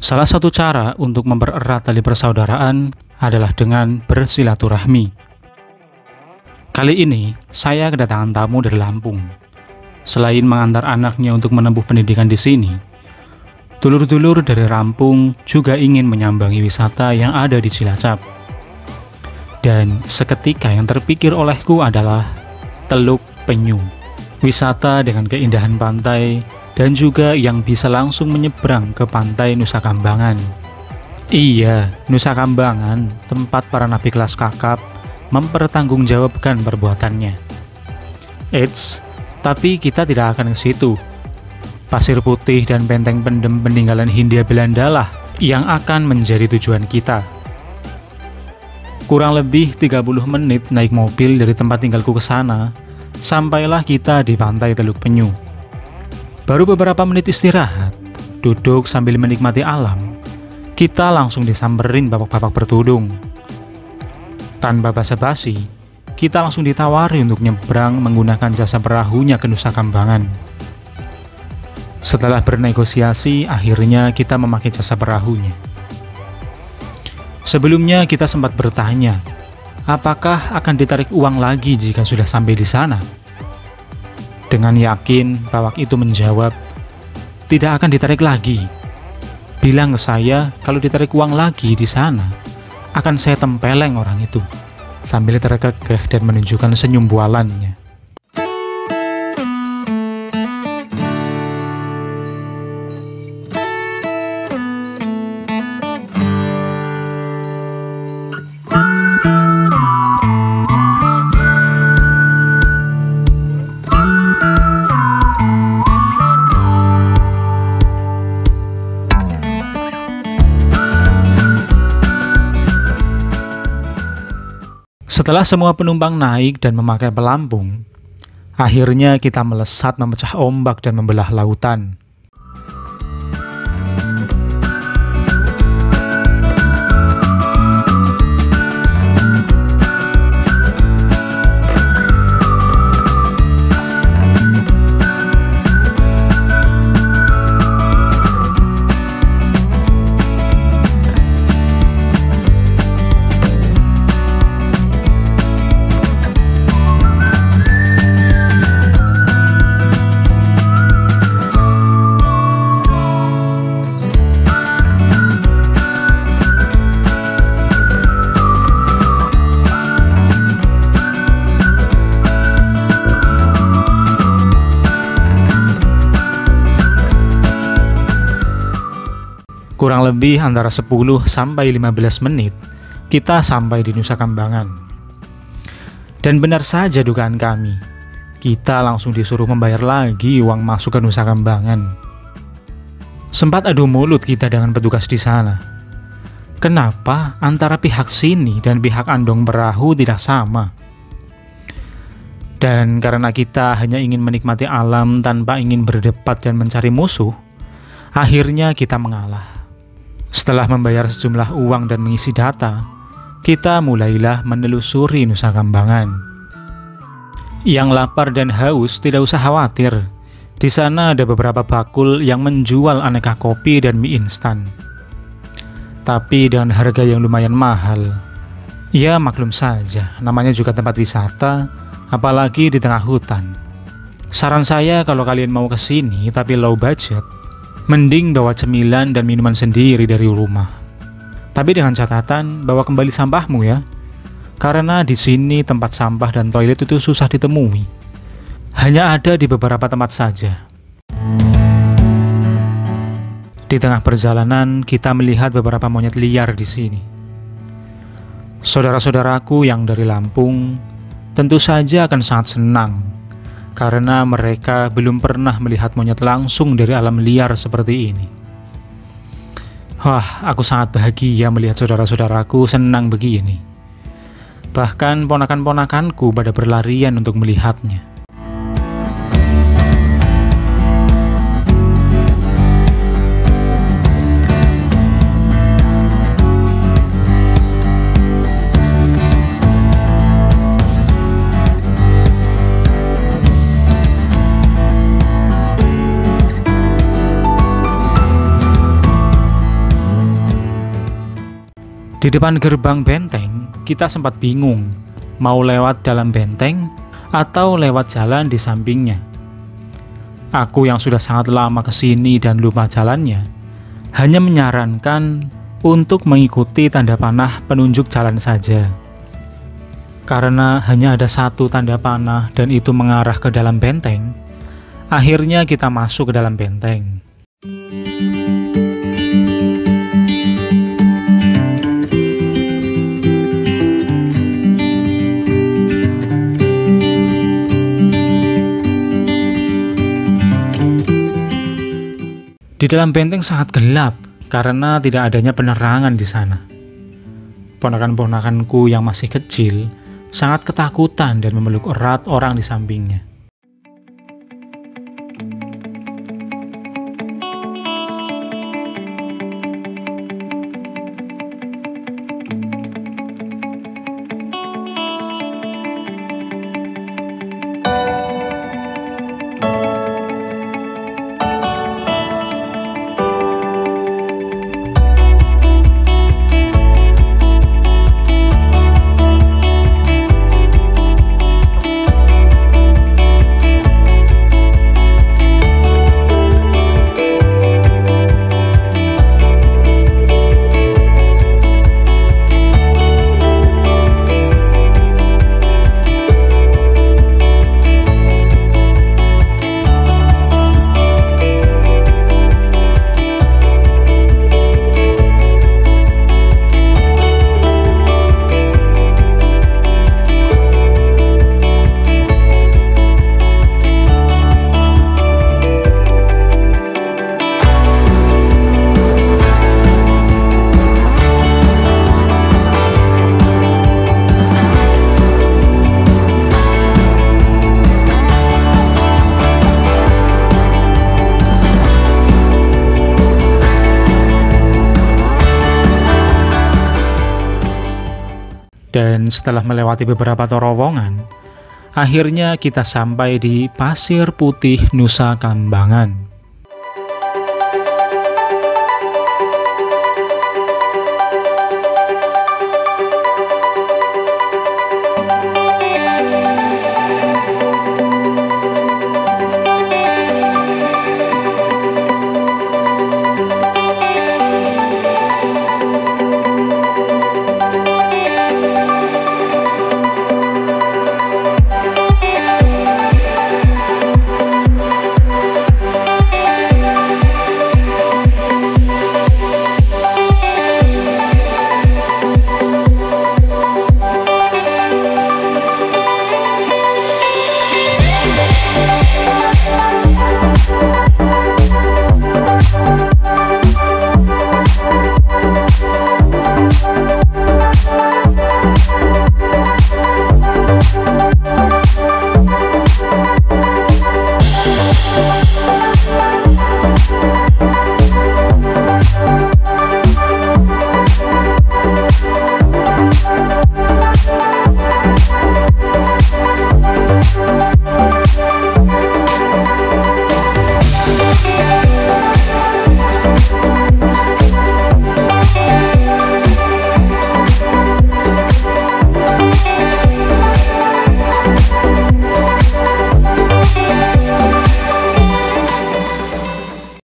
Salah satu cara untuk mempererat tali persaudaraan adalah dengan bersilaturahmi. Kali ini, saya kedatangan tamu dari Lampung. Selain mengantar anaknya untuk menempuh pendidikan di sini, dulur-dulur dari Lampung juga ingin menyambangi wisata yang ada di Cilacap. Dan seketika yang terpikir olehku adalah Teluk Penyu. Wisata dengan keindahan pantai dan juga yang bisa langsung menyeberang ke pantai Nusa Kambangan. Iya, Nusa Kambangan, tempat para nabi kelas kakap mempertanggungjawabkan perbuatannya. Eits, tapi kita tidak akan ke situ. Pasir putih dan benteng pendem peninggalan Hindia Belanda lah yang akan menjadi tujuan kita. Kurang lebih 30 menit naik mobil dari tempat tinggalku ke sana, sampailah kita di pantai Teluk Penyu. Baru beberapa menit istirahat, duduk sambil menikmati alam, kita langsung disamperin bapak-bapak bertudung. Tanpa basa-basi, kita langsung ditawari untuk nyebrang menggunakan jasa perahunya ke Nusa Kambangan. Setelah bernegosiasi, akhirnya kita memakai jasa perahunya. Sebelumnya kita sempat bertanya, apakah akan ditarik uang lagi jika sudah sampai di sana? Dengan yakin, bawak itu menjawab, tidak akan ditarik lagi. Bilang ke saya, kalau ditarik uang lagi di sana, akan saya tempeleng orang itu. Sambil terkekeh dan menunjukkan senyum bualannya. Setelah semua penumpang naik dan memakai pelampung, akhirnya kita melesat memecah ombak dan membelah lautan. Kurang lebih antara 10 sampai 15 menit, kita sampai di Nusa Kambangan. Dan benar saja dugaan kami, kita langsung disuruh membayar lagi uang masuk ke Nusa Kambangan. Sempat adu mulut kita dengan petugas di sana. Kenapa antara pihak sini dan pihak andong perahu tidak sama? Dan karena kita hanya ingin menikmati alam tanpa ingin berdebat dan mencari musuh, akhirnya kita mengalah. Setelah membayar sejumlah uang dan mengisi data, kita mulailah menelusuri Nusa Kambangan. Yang lapar dan haus tidak usah khawatir. Di sana ada beberapa bakul yang menjual aneka kopi dan mie instan. Tapi dengan harga yang lumayan mahal. Ya maklum saja, namanya juga tempat wisata, apalagi di tengah hutan. Saran saya kalau kalian mau ke sini tapi low budget, mending bawa cemilan dan minuman sendiri dari rumah. Tapi dengan catatan bawa kembali sampahmu ya. Karena di sini tempat sampah dan toilet itu susah ditemui. Hanya ada di beberapa tempat saja. Di tengah perjalanan kita melihat beberapa monyet liar di sini. Saudara-saudaraku yang dari Lampung tentu saja akan sangat senang karena mereka belum pernah melihat monyet langsung dari alam liar seperti ini. Wah, aku sangat bahagia melihat saudara-saudaraku senang begini. Bahkan ponakan-ponakanku pada berlarian untuk melihatnya. Di depan gerbang benteng, kita sempat bingung mau lewat dalam benteng atau lewat jalan di sampingnya. Aku yang sudah sangat lama kesini dan lupa jalannya, hanya menyarankan untuk mengikuti tanda panah penunjuk jalan saja. Karena hanya ada satu tanda panah dan itu mengarah ke dalam benteng, akhirnya kita masuk ke dalam benteng. Di dalam benteng sangat gelap karena tidak adanya penerangan di sana. Ponakan-ponakanku yang masih kecil sangat ketakutan dan memeluk erat orang di sampingnya. Dan setelah melewati beberapa terowongan, akhirnya kita sampai di Pasir Putih Nusa Kambangan.